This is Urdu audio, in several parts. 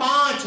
5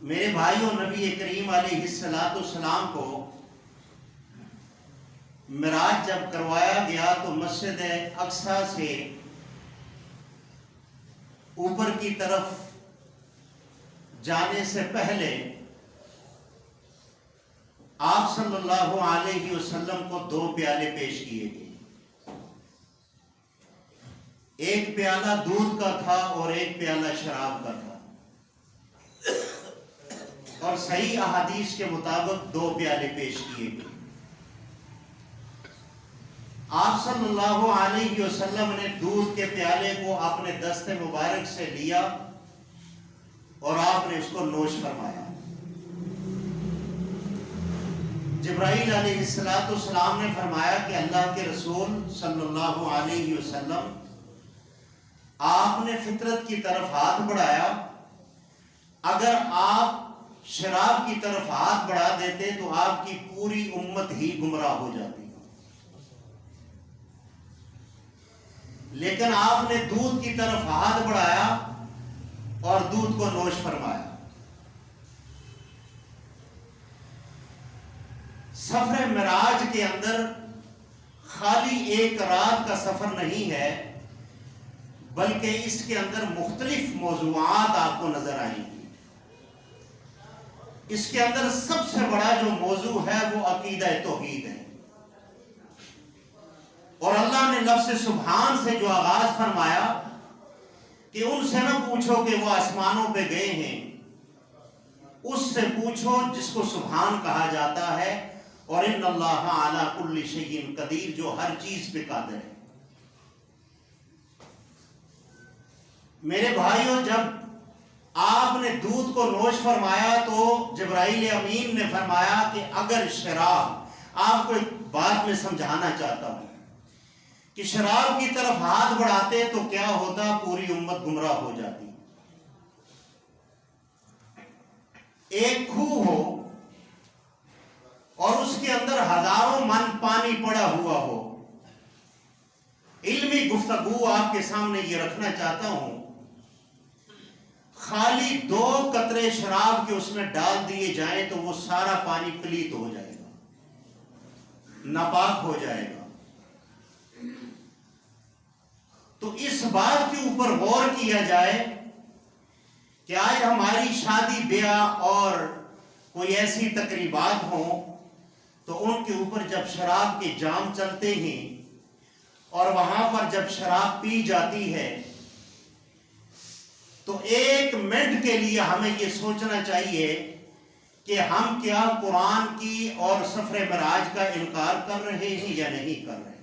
میرے بھائیوں، نبی کریم علیہ السلام کو معراج جب کروایا گیا تو مسجد اقصی سے اوپر کی طرف جانے سے پہلے آپ صلی اللہ علیہ وسلم کو 2 پیالے پیش کیے گئے. ایک پیالہ دودھ کا تھا اور ایک پیالہ شراب کا تھا، اور صحیح احادیث کے مطابق 2 پیالے پیش کیے گئے. آپ صلی اللہ علیہ وسلم نے دودھ کے پیالے کو اپنے دست مبارک سے لیا اور آپ نے اس کو نوش فرمایا. جبرائیل علیہ السلام نے فرمایا کہ اللہ کے رسول صلی اللہ علیہ وسلم، آپ نے فطرت کی طرف ہاتھ بڑھایا، اگر آپ شراب کی طرف ہاتھ بڑھا دیتے تو آپ کی پوری امت ہی گمراہ ہو جاتی، لیکن آپ نے دودھ کی طرف ہاتھ بڑھایا اور دودھ کو نوش فرمایا. سفر معراج کے اندر خالی ایک رات کا سفر نہیں ہے، بلکہ اس کے اندر مختلف موضوعات آپ کو نظر آئیں گی. اس کے اندر سب سے بڑا جو موضوع ہے وہ عقیدہ توحید ہے. اور اللہ نے لفظ سبحان سے جو آغاز فرمایا کہ ان سے نہ پوچھو کہ وہ آسمانوں پہ گئے ہیں، اس سے پوچھو جس کو سبحان کہا جاتا ہے. اور ان اللہ علی کل شیء قدیر، جو ہر چیز پہ قادر ہے. میرے بھائیوں، جب آپ نے دودھ کو نوش فرمایا تو جبرائیل امین نے فرمایا کہ اگر شراب، آپ کو ایک بات میں سمجھانا چاہتا ہوں کہ شراب کی طرف ہاتھ بڑھاتے تو کیا ہوتا؟ پوری امت گمراہ ہو جاتی. ایک کھوہ ہو اور اس کے اندر ہزاروں من پانی پڑا ہوا ہو، علمی گفتگو آپ کے سامنے یہ رکھنا چاہتا ہوں، خالی 2 قطرے شراب کے اس میں ڈال دیے جائیں تو وہ سارا پانی پلیت ہو جائے گا، ناپاک ہو جائے گا. تو اس بات کے اوپر غور کیا جائے کہ آج ہماری شادی بیاہ اور کوئی ایسی تقریبات ہوں تو ان کے اوپر جب شراب کے جام چلتے ہیں اور وہاں پر جب شراب پی جاتی ہے تو 1 منٹ کے لیے ہمیں یہ سوچنا چاہیے کہ ہم کیا قرآن کی اور سفر معراج کا انکار کر رہے ہیں یا نہیں کر رہے.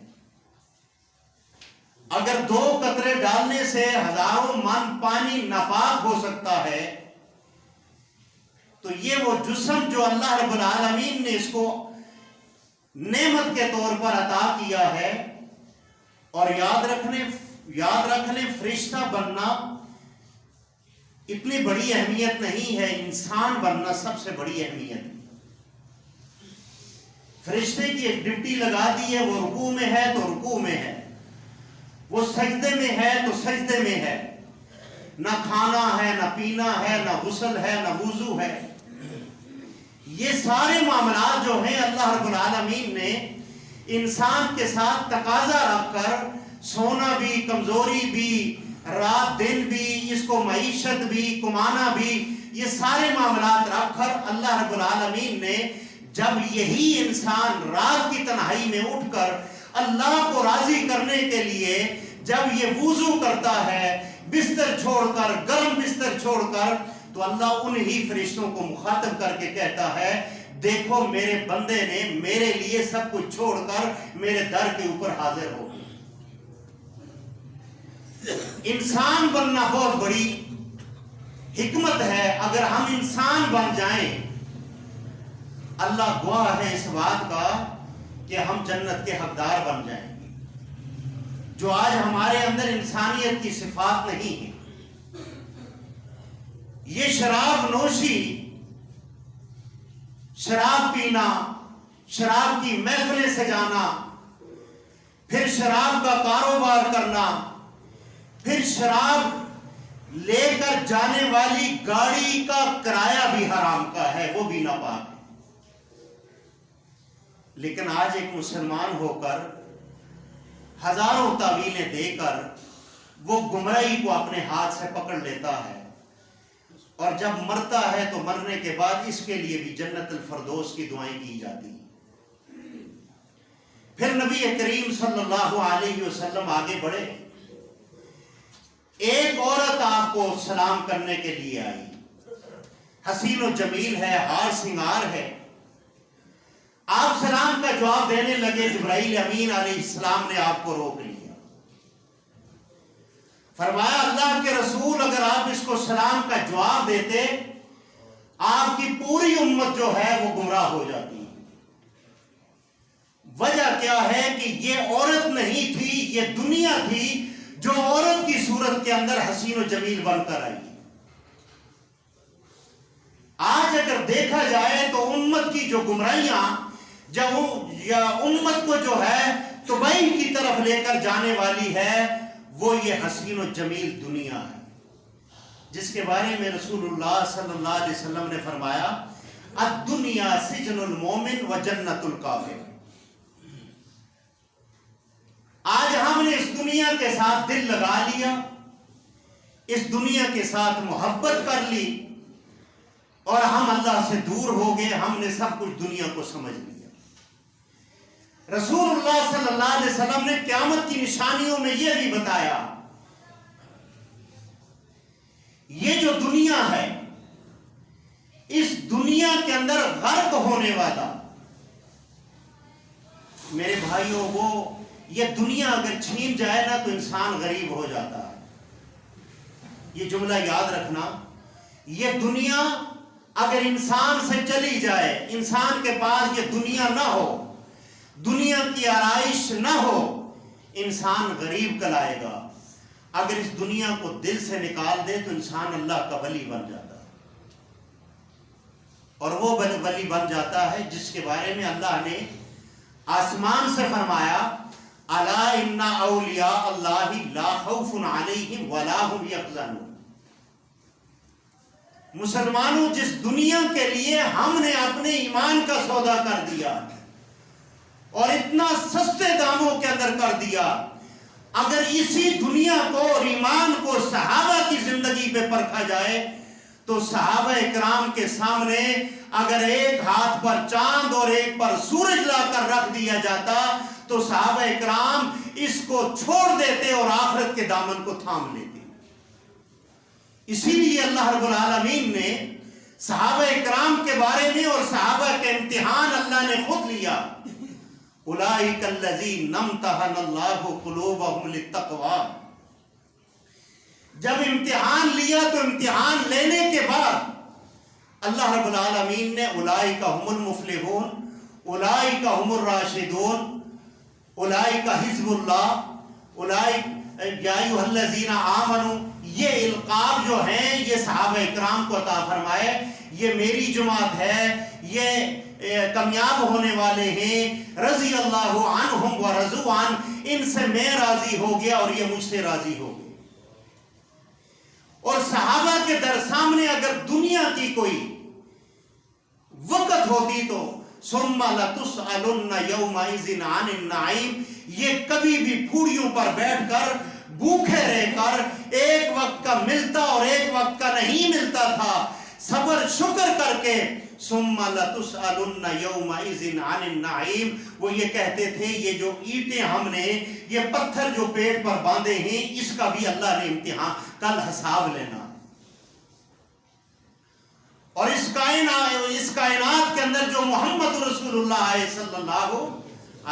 اگر 2 قطرے ڈالنے سے ہزاروں من پانی ناپاک ہو سکتا ہے تو یہ وہ جسم جو اللہ رب العالمین نے اس کو نعمت کے طور پر عطا کیا ہے. اور یاد رکھنے فرشتہ بننا اتنی بڑی اہمیت نہیں ہے، انسان بننا سب سے بڑی اہمیت ہے. فرشتے کی ایک ڈپٹی لگا دی ہے، وہ رکوع میں ہے تو رکوع میں ہے، وہ سجدے میں ہے تو سجدے میں ہے. نہ کھانا ہے، نہ پینا ہے، نہ غسل ہے، نہ وضو ہے. یہ سارے معاملات جو ہیں اللہ رب العالمین نے انسان کے ساتھ تقاضا رکھ کر، سونا بھی، کمزوری بھی، رات دن بھی، اس کو معیشت بھی، کمانا بھی، یہ سارے معاملات رکھ کر اللہ رب العالمین نے جب یہی انسان رات کی تنہائی میں اٹھ کر اللہ کو راضی کرنے کے لیے جب یہ وضو کرتا ہے بستر چھوڑ کر، گرم بستر چھوڑ کر، تو اللہ انہی فرشتوں کو مخاطب کر کے کہتا ہے دیکھو میرے بندے نے میرے لیے سب کچھ چھوڑ کر میرے در کے اوپر حاضر ہو. انسان بننا بہت بڑی حکمت ہے. اگر ہم انسان بن جائیں، اللہ گواہ ہے اس بات کا کہ ہم جنت کے حقدار بن جائیں گے. جو آج ہمارے اندر انسانیت کی صفات نہیں ہے، یہ شراب نوشی، شراب پینا، شراب کی محفلیں سجانا، پھر شراب کا کاروبار کرنا، پھر شراب لے کر جانے والی گاڑی کا کرایہ بھی حرام کا ہے، وہ بھی ناپاک ہے۔ لیکن آج ایک مسلمان ہو کر ہزاروں تعویلیں دے کر وہ گمراہی کو اپنے ہاتھ سے پکڑ لیتا ہے، اور جب مرتا ہے تو مرنے کے بعد اس کے لیے بھی جنت الفردوس کی دعائیں کی جاتی ہیں۔ پھر نبی کریم صلی اللہ علیہ وسلم آگے بڑھے، ایک عورت آپ کو سلام کرنے کے لیے آئی، حسین و جمیل ہے، ہار سنگار ہے، آپ سلام کا جواب دینے لگے، جبرائیل امین علیہ السلام نے آپ کو روک لیا، فرمایا اللہ کے رسول اگر آپ اس کو سلام کا جواب دیتے آپ کی پوری امت جو ہے وہ گمراہ ہو جاتی ہے۔ وجہ کیا ہے کہ یہ عورت نہیں تھی، یہ دنیا تھی جو عورت کی صورت کے اندر حسین و جمیل بن کر آئی۔ آج اگر دیکھا جائے تو امت کی جو گمراہیاں یا امت کو جو ہے تباہی کی طرف لے کر جانے والی ہے، وہ یہ حسین و جمیل دنیا ہے، جس کے بارے میں رسول اللہ صلی اللہ علیہ وسلم نے فرمایا الدنیا سجن المومن و جنت الکافر۔ آج ہم نے اس دنیا کے ساتھ دل لگا لیا، اس دنیا کے ساتھ محبت کر لی، اور ہم اللہ سے دور ہو گئے، ہم نے سب کچھ دنیا کو سمجھ لیا۔ رسول اللہ صلی اللہ علیہ وسلم نے قیامت کی نشانیوں میں یہ بھی بتایا، یہ جو دنیا ہے اس دنیا کے اندر غرق ہونے والا، میرے بھائیوں وہ یہ دنیا اگر چھین جائے نا تو انسان غریب ہو جاتا ہے۔ یہ جملہ یاد رکھنا، یہ دنیا اگر انسان سے چلی جائے، انسان کے پاس یہ دنیا نہ ہو، دنیا کی آرائش نہ ہو، انسان غریب کہلائے گا۔ اگر اس دنیا کو دل سے نکال دے تو انسان اللہ کا ولی بن جاتا ہے، اور وہ ولی بن جاتا ہے جس کے بارے میں اللہ نے آسمان سے فرمایا الا ان اولیاء اللہ لا خوف علیہم ولا هم یحزنون۔ مسلمانوں، جس دنیا کے لیے ہم نے اپنے ایمان کا سودا کر دیا اور اتنا سستے داموں کے اندر کر دیا، اگر اسی دنیا کو اور ایمان کو صحابہ کی زندگی پہ پرکھا جائے تو صحابہ اکرام کے سامنے اگر ایک ہاتھ پر چاند اور ایک پر سورج لا کر رکھ دیا جاتا تو صحابہ اکرام اس کو چھوڑ دیتے اور آخرت کے دامن کو تھام لیتے۔ اسی لیے اللہ رب العالمین نے صحابہ اکرام کے بارے میں اور صحابہ کے امتحان اللہ نے خود لیا، اولئک الذین امتحن اللہ قلوبہم للتقوی۔ جب امتحان لیا تو امتحان لینے کے بعد اللہ رب العالمین نے اولئک هم المفلحون، اولئک هم الراشدون، اولئک حزب اللہ، اولئک یا ایھا الذین آمنوا، یہ القاب جو ہیں یہ صحابہ اکرام کو عطا فرمائے، یہ میری جماعت ہے، یہ کامیاب ہونے والے ہیں، رضی اللہ عنہم ورضوا عنہ، ان سے میں راضی ہو گیا اور یہ مجھ سے راضی ہو گئے۔ اور صحابہ کے در سامنے اگر دنیا کی کوئی وقت ہوتی تو ثم لتسألن یومئذ عن النعیم، یہ کبھی بھی پھوڑیوں پر بیٹھ کر بھوکے رہ کر ایک وقت کا ملتا اور ایک وقت کا نہیں ملتا تھا، صبر شکر کر کے ثم لتسألن یومئذ عن النعیم، وہ یہ کہتے تھے یہ جو اینٹیں ہم نے، یہ پتھر جو پیٹ پر باندھے ہیں، اس کا بھی اللہ نے امتحان کل حساب لینا۔ اور اس کائنات کے اندر جو محمد رسول اللہ صلی اللہ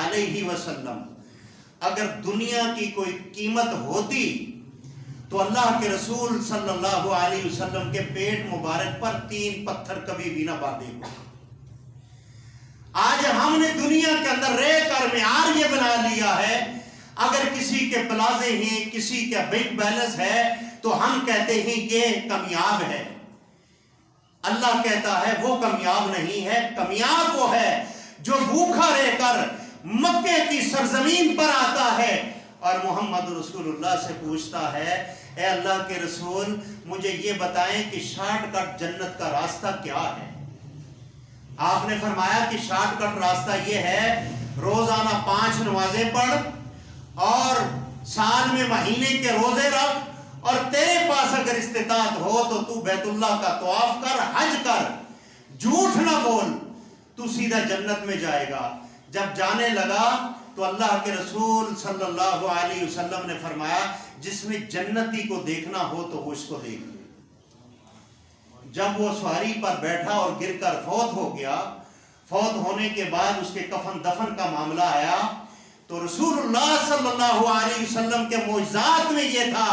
علیہ وسلم، اگر دنیا کی کوئی قیمت ہوتی تو اللہ کے رسول صلی اللہ علیہ وسلم کے پیٹ مبارک پر 3 پتھر کبھی بھی نہ باندھے ہو۔ آج ہم نے دنیا کے اندر رہ کر معیار یہ بنا لیا ہے، اگر کسی کے پلازے ہیں، کسی کا بینک بیلنس ہے تو ہم کہتے ہیں یہ کامیاب ہے۔ اللہ کہتا ہے وہ کامیاب نہیں ہے، کامیاب وہ ہے جو بھوکا رہ کر مکے کی سرزمین پر آتا ہے اور محمد رسول اللہ سے پوچھتا ہے اے اللہ کے رسول مجھے یہ بتائیں کہ شارٹ کٹ جنت کا راستہ کیا ہے؟ آپ نے فرمایا کہ شارٹ کٹ راستہ یہ ہے روزانہ 5 نمازیں پڑھ اور سال میں مہینے کے روزے رکھ اور تیرے پاس اگر استطاعت ہو تو بیت اللہ کا طواف کر، حج کر، جھوٹ نہ بول، تو سیدھا جنت میں جائے گا۔ جب جانے لگا تو اللہ کے رسول صلی اللہ علیہ وسلم نے فرمایا جس میں جنتی کو دیکھنا ہو تو وہ اس کو دیکھ لے۔ جب وہ سواری پر بیٹھا اور گر کر فوت ہو گیا، فوت ہونے کے بعد اس کے کفن دفن کا معاملہ آیا تو رسول اللہ صلی اللہ علیہ وسلم کے معجزات میں یہ تھا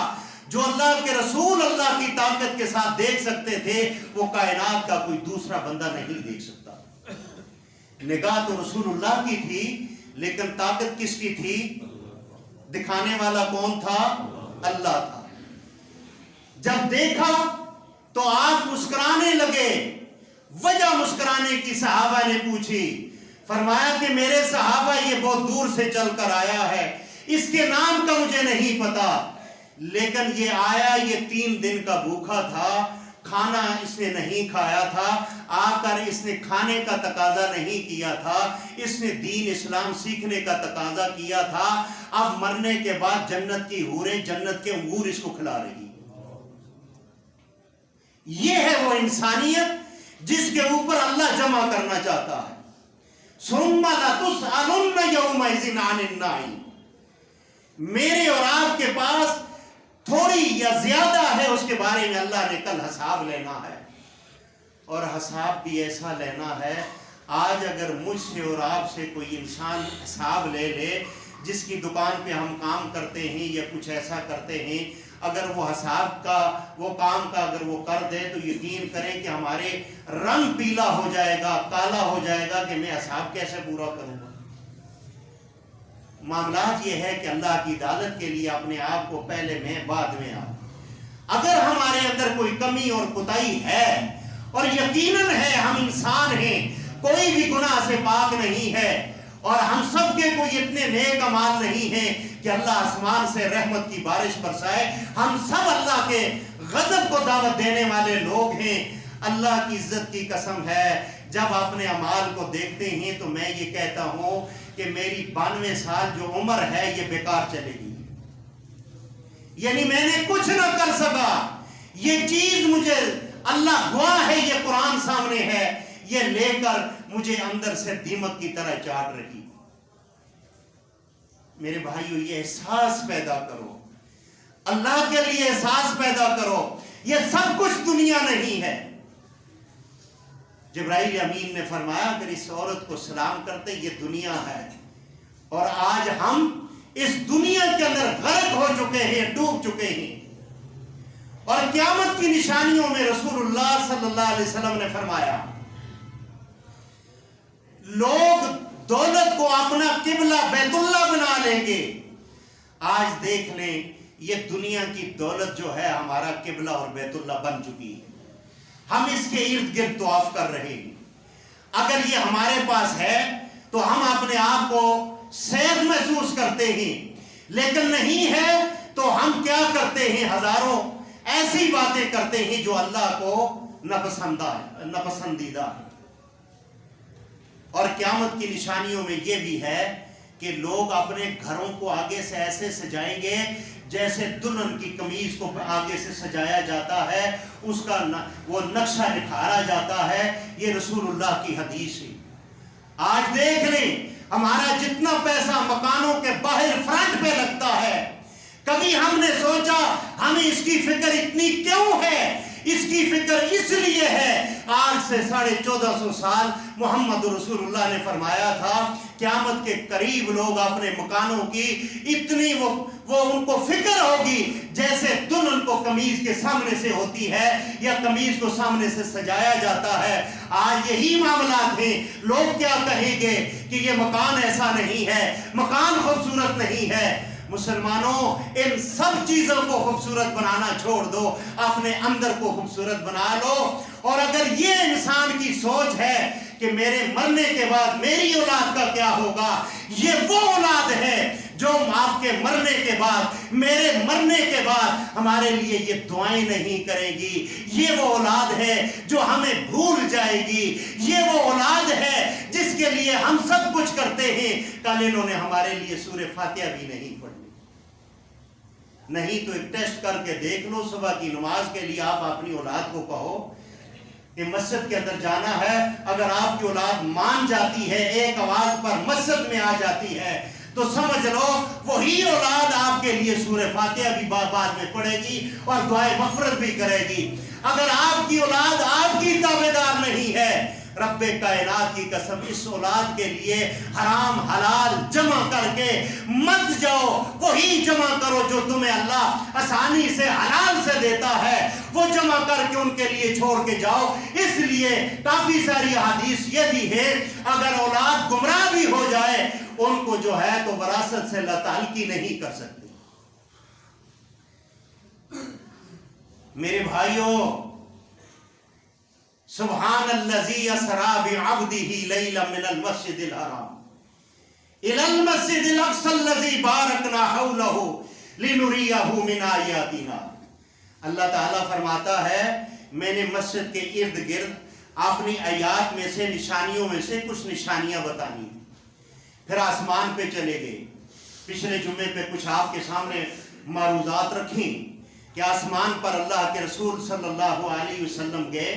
جو اللہ کے رسول اللہ کی طاقت کے ساتھ دیکھ سکتے تھے وہ کائنات کا کوئی دوسرا بندہ نہیں دیکھ سکتا۔ نگاہ تو رسول اللہ کی تھی لیکن طاقت کس کی تھی؟ دکھانے والا کون تھا؟ اللہ تھا۔ جب دیکھا تو آپ مسکرانے لگے۔ وجہ مسکرانے کی صحابہ نے پوچھی، فرمایا کہ میرے صحابہ یہ بہت دور سے چل کر آیا ہے، اس کے نام کا مجھے نہیں پتا، لیکن یہ آیا، یہ 3 دن کا بھوکا تھا، کھانا اس نے نہیں کھایا تھا، آ کر اس نے کھانے کا تقاضا نہیں کیا تھا، اس نے دین اسلام سیکھنے کا تقاضا کیا تھا، اب مرنے کے بعد جنت کی حوریں جنت کے انگور اس کو کھلا رہی۔ یہ ہے وہ انسانیت جس کے اوپر اللہ جمع کرنا چاہتا ہے۔ ثُمَّ لَتُسْأَلُنَّ يَوْمَئِذٍ عَنِ النَّعِيمِ۔ میرے اور آپ کے پاس تھوڑی یا زیادہ ہے، اس کے بارے میں اللہ نے کل حساب لینا ہے، اور حساب بھی ایسا لینا ہے۔ آج اگر مجھ سے اور آپ سے کوئی انسان حساب لے لے، جس کی دکان پہ ہم کام کرتے ہیں یا کچھ ایسا کرتے ہیں، اگر وہ حساب کا وہ کام کا اگر وہ کر دے تو یقین کریں کہ ہمارے رنگ پیلا ہو جائے گا، کالا ہو جائے گا کہ میں حساب کیسے پورا کروں گا۔ معاملات یہ ہے کہ اللہ کی عدالت کے لیے اپنے آپ کو پہلے میں بعد میں آپ۔ اگر ہمارے اندر کوئی کمی اور کوتاہی ہے، اور یقیناً ہے ہم انسان ہیں، کوئی بھی گناہ سے پاک نہیں ہے، اور ہم سب کے کوئی اتنے نیک اعمال نہیں ہیں کہ اللہ آسمان سے رحمت کی بارش برسائے، ہم سب اللہ کے غضب کو دعوت دینے والے لوگ ہیں۔ اللہ کی عزت کی قسم ہے جب اپنے اعمال کو دیکھتے ہیں تو میں یہ کہتا ہوں کہ میری 92 سال جو عمر ہے یہ بیکار چلے گی، یعنی میں نے کچھ نہ کر سکا۔ یہ چیز مجھے اللہ گواہ ہے، یہ قرآن سامنے ہے، یہ لے کر مجھے اندر سے دیمک کی طرح چاٹ رہی۔ میرے بھائیو یہ احساس پیدا کرو، اللہ کے لیے احساس پیدا کرو، یہ سب کچھ دنیا نہیں ہے۔ جبرائیل امین نے فرمایا اگر اس عورت کو سلام کرتے یہ دنیا ہے، اور آج ہم اس دنیا کے اندر غرق ہو چکے ہیں، ڈوب چکے ہیں۔ اور قیامت کی نشانیوں میں رسول اللہ صلی اللہ علیہ وسلم نے فرمایا لوگ دولت کو اپنا قبلہ بیت اللہ بنا لیں گے۔ آج دیکھ لیں یہ دنیا کی دولت جو ہے ہمارا قبلہ اور بیت اللہ بن چکی ہے، ہم اس کے ارد گرد طواف کر رہے ہیں۔ اگر یہ ہمارے پاس ہے تو ہم اپنے آپ کو سیف محسوس کرتے ہیں، لیکن نہیں ہے تو ہم کیا کرتے ہیں؟ ہزاروں ایسی باتیں کرتے ہیں جو اللہ کو ناپسندیدہ ہے۔ اور قیامت کی نشانیوں میں یہ بھی ہے کہ لوگ اپنے گھروں کو آگے سے ایسے سجائیں گے جیسے دلہن کی قمیض کو آگے سے سجایا جاتا ہے، اس کا وہ نقشہ نکھارا جاتا ہے۔ یہ رسول اللہ کی حدیث ہے۔ آج دیکھ لیں ہمارا جتنا پیسہ مکانوں کے باہر فرنٹ پہ لگتا ہے، کبھی ہم نے سوچا ہمیں اس کی فکر اتنی کیوں ہے؟ اس کی فکر اس لیے ہے آج سے 1450 سال محمد رسول اللہ نے فرمایا تھا قیامت کے قریب لوگ اپنے مکانوں کی اتنی وہ ان کو فکر ہوگی جیسے دلہن کو قمیض کے سامنے سے ہوتی ہے یا قمیض کو سامنے سے سجایا جاتا ہے۔ آج یہی معاملات ہیں۔ لوگ کیا کہیں گے کہ یہ مکان ایسا نہیں ہے، مکان خوبصورت نہیں ہے۔ مسلمانوں ان سب چیزوں کو خوبصورت بنانا چھوڑ دو، اپنے اندر کو خوبصورت بنا لو۔ اور اگر یہ انسان کی سوچ ہے کہ میرے مرنے کے بعد میری اولاد کا کیا ہوگا، یہ وہ اولاد ہے جو آپ کے مرنے کے بعد, میرے مرنے کے بعد ہمارے لیے یہ دعائیں نہیں کرے گی. یہ وہ اولاد ہے جو ہمیں بھول جائے گی. یہ وہ اولاد ہے جس کے لیے ہم سب کچھ کرتے ہیں. کل انہوں نے ہمارے لیے سورہ فاتحہ بھی نہیں پڑھی. نہیں تو ایک ٹیسٹ کر کے دیکھ لو, صبح کی نماز کے لیے آپ اپنی اولاد کو کہو کہ مسجد کے اندر جانا ہے, اگر آپ کی اولاد مان جاتی ہے, ایک آواز پر مسجد میں آ جاتی ہے, تو سمجھ لو وہی اولاد آپ کے لیے سورہ فاتحہ بھی بعد میں پڑھے گی اور دعائے مغفرت بھی کرے گی. اگر آپ کی اولاد آپ کی تابعدار نہیں ہے, رب کائنات کی قسم اس اولاد کے لیے حرام حلال جمع کر کے مت جاؤ, وہی جمع کرو جو تمہیں اللہ آسانی سے حلال سے دیتا ہے, وہ جمع کر کے ان کے لیے چھوڑ کے جاؤ. اس لیے کافی ساری حدیث یہ بھی ہے, اگر اولاد گمراہ بھی ہو جائے ان کو جو ہے تو وراثت سے تعلقی نہیں کر سکتے. میرے بھائیوں, سبحان الذی اسری بعبدہ لیلا من المسجد الحرام الی المسجد الاقصی الذی بارکنا حولہ لنریہ من آیاتنا. اللہ تعالیٰ فرماتا ہے میں نے مسجد کے ارد گرد اپنی آیات میں سے, نشانیوں میں سے کچھ نشانیاں بتانی. پھر آسمان پہ چلے گئے. پچھلے جمعے پہ کچھ آپ کے سامنے معروضات رکھیں کہ آسمان پر اللہ کے رسول صلی اللہ علیہ وسلم گئے.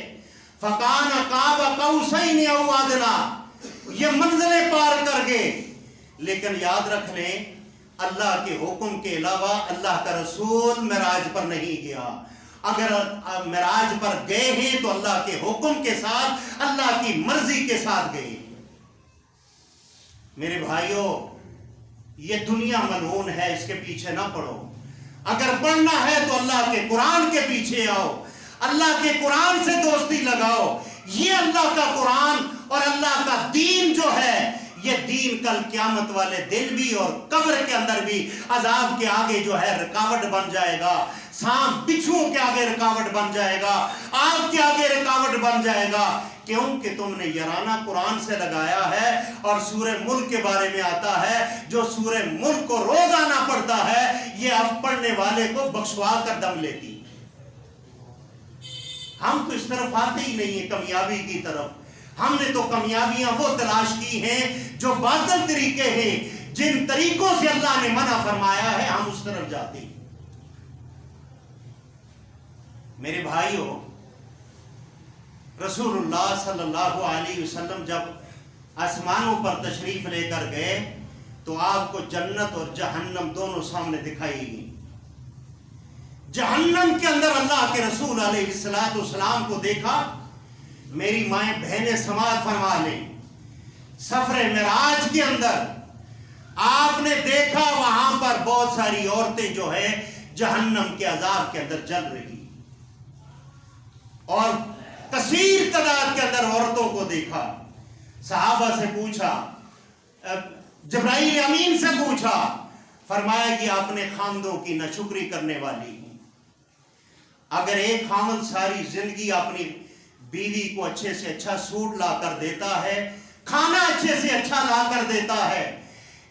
فَقَانَ قَابَ قَوْسَيْنِ أَوْ أَدْنَىٰ, یہ منزلیں پار کر گئے. لیکن یاد رکھ لیں اللہ کے حکم کے علاوہ اللہ کا رسول معراج پر نہیں گیا. اگر معراج پر گئے ہیں تو اللہ کے حکم کے ساتھ, اللہ کی مرضی کے ساتھ گئے. میرے بھائیوں, یہ دنیا ملعون ہے, اس کے پیچھے نہ پڑو. اگر پڑھنا ہے تو اللہ کے قرآن کے پیچھے آؤ, اللہ کے قرآن سے دوستی لگاؤ. یہ اللہ کا قرآن اور اللہ کا دین جو ہے, یہ دین کل قیامت والے دن بھی اور قبر کے اندر بھی عذاب کے آگے جو ہے رکاوٹ بن جائے گا. سانپ بچھوؤں کے آگے رکاوٹ بن جائے گا, آگ کے آگے رکاوٹ بن جائے گا. کیونکہ تم نے یارانہ قرآن سے لگایا ہے. اور سورہ ملک کے بارے میں آتا ہے, جو سورہ ملک کو روزانہ پڑھتا ہے یہ اب پڑھنے والے کو بخشوا کر دم لیتی. ہم تو اس طرف آتے ہی نہیں ہیں کامیابی کی طرف. ہم نے تو کامیابیاں وہ تلاش کی ہیں جو باطل طریقے ہیں, جن طریقوں سے اللہ نے منع فرمایا ہے ہم اس طرف جاتے ہیں. میرے بھائیوں, رسول اللہ صلی اللہ علیہ وسلم جب آسمانوں پر تشریف لے کر گئے تو آپ کو جنت اور جہنم دونوں سامنے دکھائی گئی. جہنم کے اندر اللہ کے رسول علیہ السلام کو دیکھا. میری مائیں بہنیں سماعت فرما لیں, سفر معراج کے اندر آپ نے دیکھا وہاں پر بہت ساری عورتیں جو ہے جہنم کے عذاب کے اندر جل رہی, اور کثیر تعداد کے اندر عورتوں کو دیکھا. صحابہ سے پوچھا, جبرائیل امین سے پوچھا, فرمایا کہ اپنے خامدوں کی ناشکری کرنے والی. اگر ایک خامد ساری زندگی اپنی بیوی کو اچھے سے اچھا سوٹ لا کر دیتا ہے, کھانا اچھے سے اچھا لا کر دیتا ہے,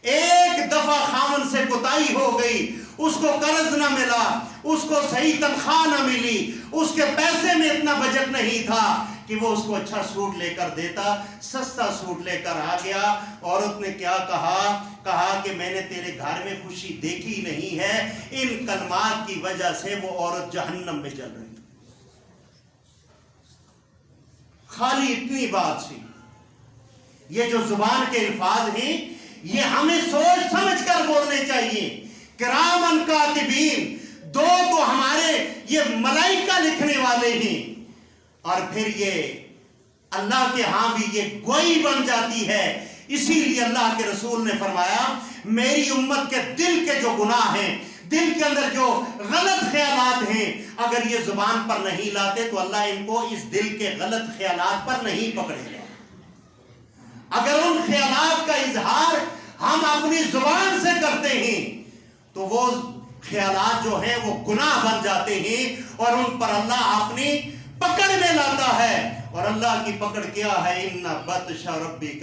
ایک دفعہ خامد سے کوتاہی ہو گئی, اس کو قرض نہ ملا, اس کو صحیح تنخواہ نہ ملی, اس کے پیسے میں اتنا بجٹ نہیں تھا کہ وہ اس کو اچھا سوٹ لے کر دیتا, سستا سوٹ لے کر آ گیا. عورت نے کیا کہا کہ میں نے تیرے گھر میں خوشی دیکھی نہیں ہے. ان کلمات کی وجہ سے وہ عورت جہنم میں جل رہی. خالی اتنی بات سی. یہ جو زبان کے الفاظ ہیں یہ ہمیں سوچ سمجھ کر بولنے چاہیے. کرامن کاتبین, دو تو ہمارے یہ ملائکہ لکھنے والے ہیں, اور پھر یہ اللہ کے ہاں بھی یہ گوئی بن جاتی ہے. اسی لیے اللہ کے رسول نے فرمایا میری امت کے دل کے جو گناہ ہیں, دل کے اندر جو غلط خیالات ہیں, اگر یہ زبان پر نہیں لاتے تو اللہ ان کو اس دل کے غلط خیالات پر نہیں پکڑے گا. اگر ان خیالات کا اظہار ہم اپنی زبان سے کرتے ہیں تو وہ خیالات جو ہیں وہ گناہ بن جاتے ہیں, اور ان پر اللہ اپنی پکڑ میں لاتا ہے. اور اللہ کی پکڑ کیا ہے, ان بطش ربک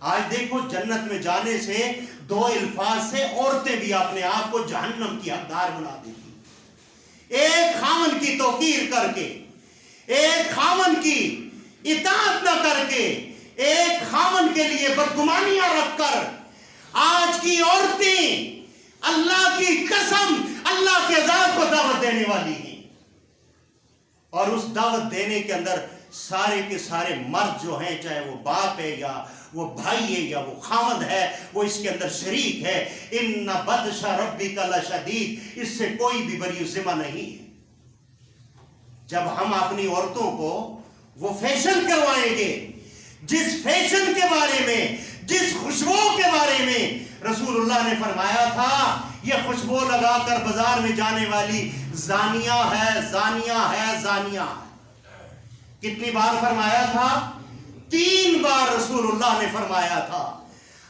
آج دیکھو جنت میں جانے سے 2 الفاظ سے عورتیں بھی اپنے آپ کو جہنم کی حقدار بنا دیتی. ایک خاوند کی توقیر کر کے، ایک خاوند کی اطاعت نہ کر کے، ایک خاوند کے لیے بدگمانیاں رکھ کر آج کی عورتیں اللہ کی قسم اللہ کے عذاب کو دعوت دینے والی ہیں. اور اس دعوت دینے کے اندر سارے کے سارے مرد جو ہیں، چاہے وہ باپ ہے یا وہ بھائی ہے یا وہ خاوند ہے، وہ اس کے اندر شریک ہے. ان بطش ربک لشدید، اس سے کوئی بھی بری ذمہ نہیں ہے. جب ہم اپنی عورتوں کو وہ فیشن کروائیں گے جس فیشن کے بارے میں، جس خوشبو کے بارے میں رسول اللہ نے فرمایا تھا یہ خوشبو لگا کر بازار میں جانے والی زانیہ ہے، زانیہ ہے، زانیہ ہے. کتنی بار فرمایا تھا؟ 3 بار رسول اللہ نے فرمایا تھا.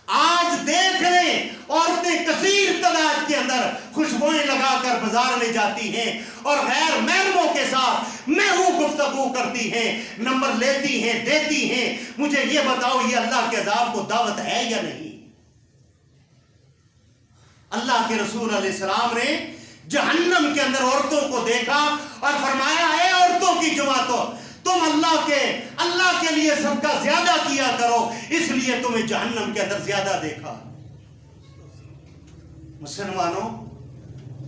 آج دیکھ لیں عورتیں کثیر تعداد کے اندر خوشبوئیں لگا کر بازار میں جاتی ہیں اور غیر محرموں کے ساتھ محو گفتگو کرتی ہیں، نمبر لیتی ہیں، دیتی ہیں. مجھے یہ بتاؤ یہ اللہ کے عذاب کو دعوت ہے یا نہیں؟ اللہ کے رسول علیہ السلام نے جہنم کے اندر عورتوں کو دیکھا اور فرمایا ہے عورتوں کی جماعتوں، تم اللہ کے لیے صدقہ زیادہ کیا کرو، اس لیے تمہیں جہنم کے اندر زیادہ دیکھا. مسلمانوں،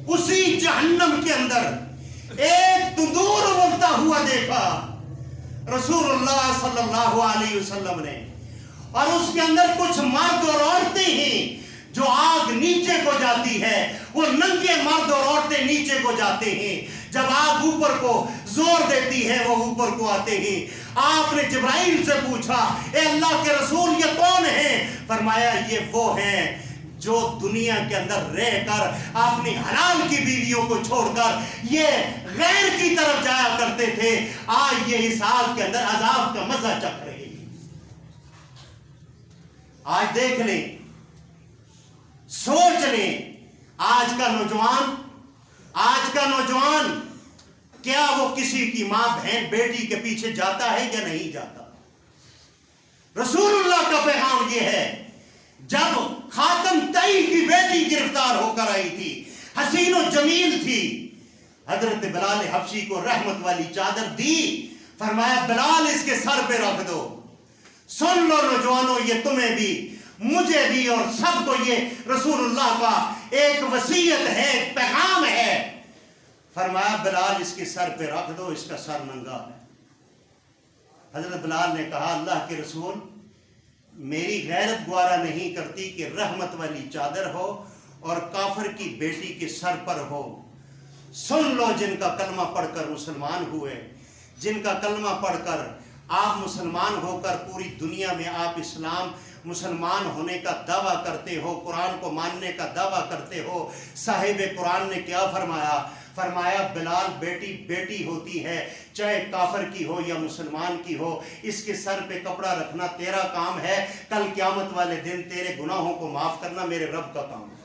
اسی جہنم کے اندر ایک تندور اڑتا ہوا دیکھا رسول اللہ صلی اللہ علیہ وسلم نے، اور اس کے اندر کچھ مرد اور عورتیں ہیں جو آگ نیچے کو جاتی ہے. وہ ننگے مرد اور عورتیں نیچے کو جاتے ہیں، جب آگ اوپر کو زور دیتی ہے وہ اوپر کو آتے ہیں. آپ نے جبرائیل سے پوچھا اے اللہ کے رسول یہ کون ہیں؟ فرمایا یہ وہ ہیں جو دنیا کے اندر رہ کر اپنی حلال کی بیویوں کو چھوڑ کر یہ غیر کی طرف جایا کرتے تھے، آج یہ اس آگ کے اندر عذاب کا مزہ چکھ رہے ہیں. آج دیکھ لیں، سوچ لیں، آج کا نوجوان کیا وہ کسی کی ماں بہن بیٹی کے پیچھے جاتا ہے یا نہیں جاتا؟ رسول اللہ کا پیغام یہ ہے، جب خاتم تئی کی بیٹی گرفتار ہو کر آئی تھی، حسین و جمیل تھی، حضرت بلال حبشی کو رحمت والی چادر دی، فرمایا بلال اس کے سر پہ رکھ دو. سن لو نوجوانوں، یہ تمہیں بھی مجھے بھی اور سب کو یہ رسول اللہ کا ایک وصیت ہے، ایک پیغام ہے. فرمایا بلال اس کے سر پہ رکھ دو، اس کا سر ننگا ہے. حضرت بلال نے کہا اللہ کے رسول میری غیرت گوارا نہیں کرتی کہ رحمت والی چادر ہو اور کافر کی بیٹی کے سر پر ہو. سن لو جن کا کلمہ پڑھ کر مسلمان ہوئے، جن کا کلمہ پڑھ کر آپ مسلمان ہو کر پوری دنیا میں آپ مسلمان ہونے کا دعویٰ کرتے ہو، قرآن کو ماننے کا دعویٰ کرتے ہو. صاحب قرآن نے کیا فرمایا بلال بیٹی ہوتی ہے، چاہے کافر کی ہو یا مسلمان کی ہو، اس کے سر پہ کپڑا رکھنا تیرا کام ہے، کل قیامت والے دن تیرے گناہوں کو معاف کرنا میرے رب کا کام ہے.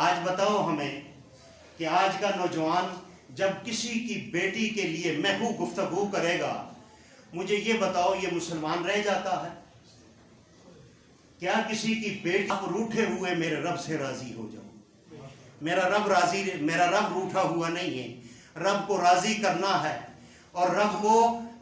آج بتاؤ ہمیں کہ آج کا نوجوان جب کسی کی بیٹی کے لیے محو گفتگو کرے گا، مجھے یہ بتاؤ یہ مسلمان رہ جاتا ہے؟ کیا کسی کی بیٹی آپ روٹھے ہوئے میرے رب سے راضی ہو جاؤ؟ میرا رب روٹھا ہوا نہیں ہے، رب کو راضی کرنا ہے اور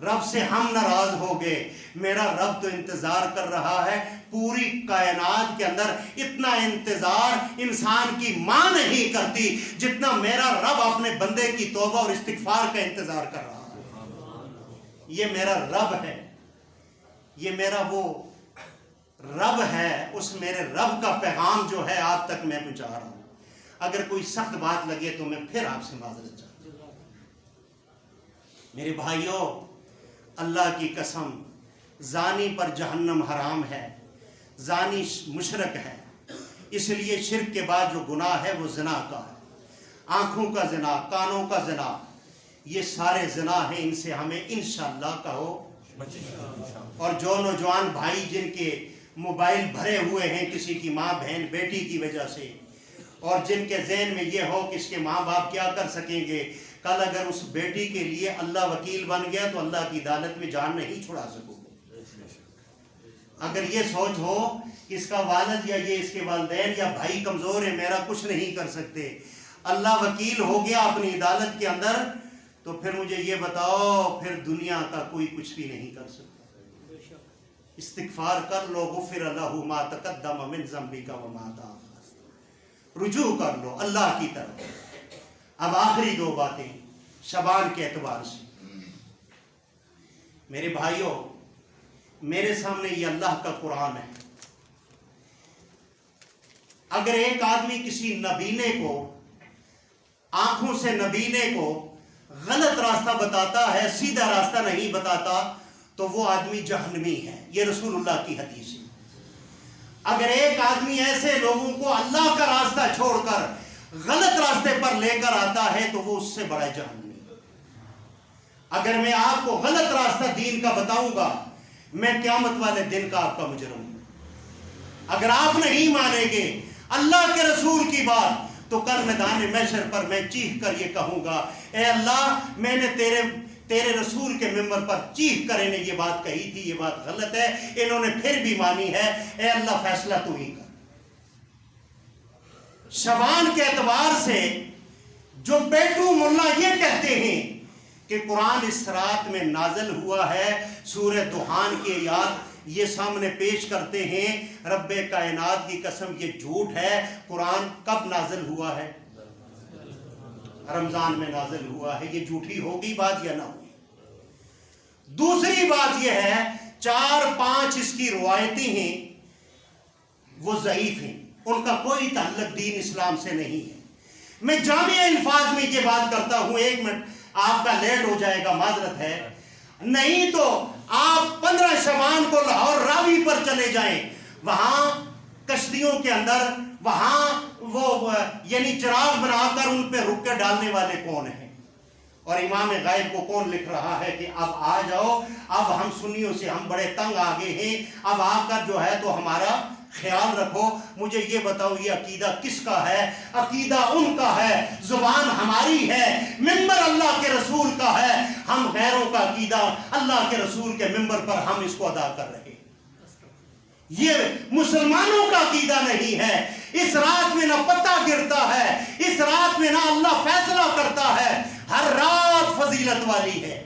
رب سے ہم ناراض ہو گئے. میرا رب تو انتظار کر رہا ہے، پوری کائنات کے اندر اتنا انتظار انسان کی ماں نہیں کرتی جتنا میرا رب اپنے بندے کی توبہ اور استغفار کا انتظار کر رہا ہے. یہ میرا رب ہے، یہ میرا وہ رب ہے. اس میرے رب کا پیغام جو ہے آپ تک میں پہنچا رہا ہوں. اگر کوئی سخت بات لگے تو میں پھر آپ سے معذرت چاہتا ہوں. میرے بھائیوں، اللہ کی قسم زانی پر جہنم حرام ہے، زانی مشرک ہے. اس لیے شرک کے بعد جو گناہ ہے وہ زنا کا ہے. آنکھوں کا زنا، کانوں کا زنا، یہ سارے زنا ہیں. ان سے ہمیں انشاءاللہ کہو. اور جو نوجوان بھائی جن کے موبائل بھرے ہوئے ہیں کسی کی ماں بہن بیٹی کی وجہ سے، اور جن کے ذہن میں یہ ہو کہ اس کے ماں باپ کیا کر سکیں گے، کل اگر اس بیٹی کے لیے اللہ وکیل بن گیا تو اللہ کی عدالت میں جان نہیں چھڑا سکو گے. اگر یہ سوچ ہو اس کا والد یا یہ اس کے والدین یا بھائی کمزور ہے، میرا کچھ نہیں کر سکتے، اللہ وکیل ہو گیا اپنی عدالت کے اندر، تو پھر مجھے یہ بتاؤ پھر دنیا کا کوئی کچھ بھی نہیں کر سکتا۔ استغفار کر لو، غفر لہ ما تقدم من ذنبک وما تأخر، رجوع کر لو اللہ کی طرف۔ اب آخری دو باتیں شبان کے اعتبار سے۔ میرے بھائیوں، میرے سامنے یہ اللہ کا قرآن ہے۔ اگر ایک آدمی کسی نبینے کو، آنکھوں سے نبینے کو غلط راستہ بتاتا ہے، سیدھا راستہ نہیں بتاتا، تو وہ آدمی جہنمی ہے، یہ رسول اللہ کی حدیث ہے۔ اگر ایک آدمی ایسے لوگوں کو اللہ کا راستہ چھوڑ کر غلط راستے پر لے کر آتا ہے تو وہ اس سے بڑا جہنمی ہے۔ اگر میں آپ کو غلط راستہ دین کا بتاؤں گا، میں قیامت والے دن کا آپ کا مجرم ہوں۔ اگر آپ نہیں مانیں گے اللہ کے رسول کی بات، تو کل میدان محشر پر میں چیخ کر یہ کہوں گا، اے اللہ، میں نے تیرے رسول کے ممبر پر چیخ کر انہیں یہ بات کہی تھی، یہ بات غلط ہے، انہوں نے پھر بھی مانی ہے، اے اللہ فیصلہ تو ہی کر۔ شبان کے اعتبار سے جو بیٹو ملا یہ کہتے ہیں کہ قرآن اس رات میں نازل ہوا ہے، سورہ دخان کی آیات یہ سامنے پیش کرتے ہیں، رب کائنات کی قسم یہ جھوٹ ہے، قرآن کب نازل ہوا ہے؟ رمضان میں نازل ہوا ہے، یہ جھوٹی ہوگی بات یا نہ ہوگی؟ دوسری بات یہ ہے 4-5 اس کی روایتیں ہیں وہ ضعیف ہیں، ان کا کوئی تعلق دین اسلام سے نہیں ہے۔ میں جامع الفاظ میں یہ بات کرتا ہوں، 1 منٹ آپ کا لیٹ ہو جائے گا، معذرت ہے، نہیں تو آپ 15 شعبان کو لاہور راوی پر چلے جائیں، وہاں کشتیوں کے اندر وہاں وہ یعنی چراغ بنا کر ان پہ رکے ڈالنے والے کون ہیں، اور امام غائب کو کون لکھ رہا ہے کہ اب آ جاؤ، اب ہم سنیوں سے ہم بڑے تنگ آگے ہیں، اب آ کر جو ہے تو ہمارا خیال رکھو۔ مجھے یہ بتاؤ یہ عقیدہ کس کا ہے؟ عقیدہ ان کا ہے، زبان ہماری ہے، ممبر اللہ کے رسول کا ہے، ہم غیروں کا عقیدہ اللہ کے رسول کے ممبر پر ہم اس کو ادا کر رہے ہیں۔ یہ مسلمانوں کا عقیدہ نہیں ہے۔ اس رات میں نہ پتہ گرتا ہے، اس رات میں نہ اللہ فیصلہ کرتا ہے، ہر رات فضیلت والی ہے،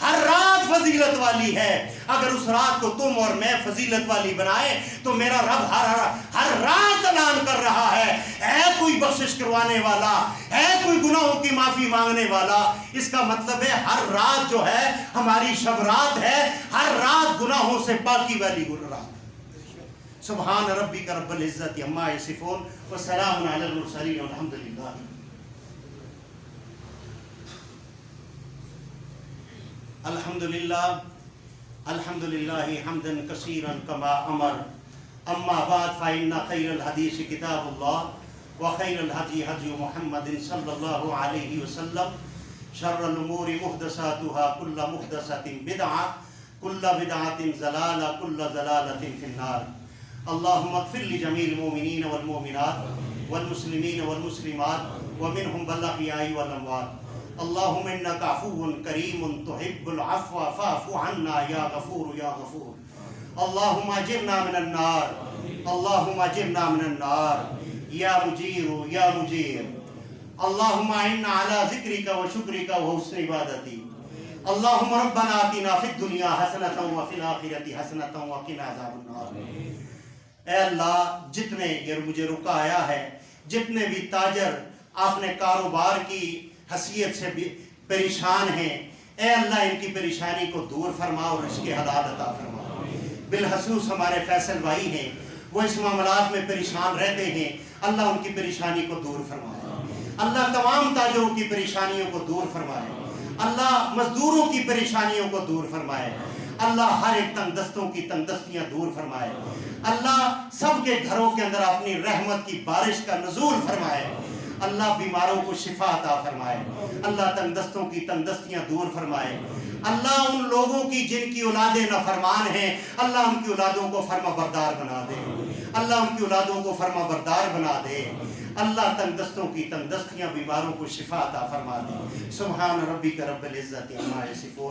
ہر رات فضیلت والی ہے۔ اگر اس رات کو تم اور میں فضیلت والی بنائے تو میرا رب ہر رات اعلان کر رہا ہے کوئی بخشش کروانے والا، ہے کوئی گناہوں کی معافی مانگنے والا۔ اس کا مطلب ہے ہر رات جو ہے ہماری شب رات ہے، ہر رات گناہوں سے پاکی والی رات۔ سبحان ربک رب العزت عما یصفون وسلام علی المرسلین والحمد للہ۔ الحمد للہ حمدا کثیرا کما امر، اما بعد فإن خیر الحدیث کتاب اللہ وخیر الہدی ہدی محمد صلی اللہ علیہ وسلم، شر الامور محدثاتها کل محدثۃ بدعہ کل بدعۃ ضلالہ کل ضلالۃ فی النار۔ اللہم اغفر لجمیع المؤمنین والمؤمنات والمسلمین والمسلمات ومنہم بالاحیاء والاموات۔ اللہم انک عفو کریم تحب العفو فاعف عنا یا غفور یا غفور۔ اللہم اجرنا من النار، اللہم اجرنا من النار یا مجیر یا مجیر۔ اللہم اعنا علی ذکرک و شکرک و حسن عبادتک۔ اللہم ربنا آتنا فی الدنیا حسنۃ وفی الآخرۃ حسنۃ وقنا عذاب النار۔ اے اللہ، جتنے یہ مجھے رکایا ہے، جتنے بھی تاجر اپنے کاروبار کی حیثیت سے بھی پریشان ہیں، اے اللہ ان کی پریشانی کو دور فرما اور رزق حلال عطا فرما۔ بالخصوص ہمارے فیصل بھائی ہیں، وہ اس معاملات میں پریشان رہتے ہیں، اللہ ان کی پریشانی کو دور فرمائے، اللہ تمام تاجروں کی پریشانیوں کو دور فرمائے، اللہ مزدوروں کی پریشانیوں کو دور فرمائے، اللہ ہر ایک تنگ دستوں کی تنگ دستیاں دور فرمائے، اللہ سب کے گھروں کے اندر اپنی رحمت کی بارش کا نزول فرمائے، اللہ بیماروں کو شفا عطا فرمائے، اللہ تنگ دستوں کی تنگ دستیاں دور فرمائے، اللہ ان لوگوں کی جن کی اولادیں نافرمان ہیں، اللہ ان کی اولادوں کو فرما بردار بنا دے، اللہ ان کی اولادوں کو فرما بردار بنا دے، اللہ تنگ دستوں کی تنگ دستیاں بیماروں کو شفا عطا فرما دے۔ سبحان ربک رب العزت عما یصفون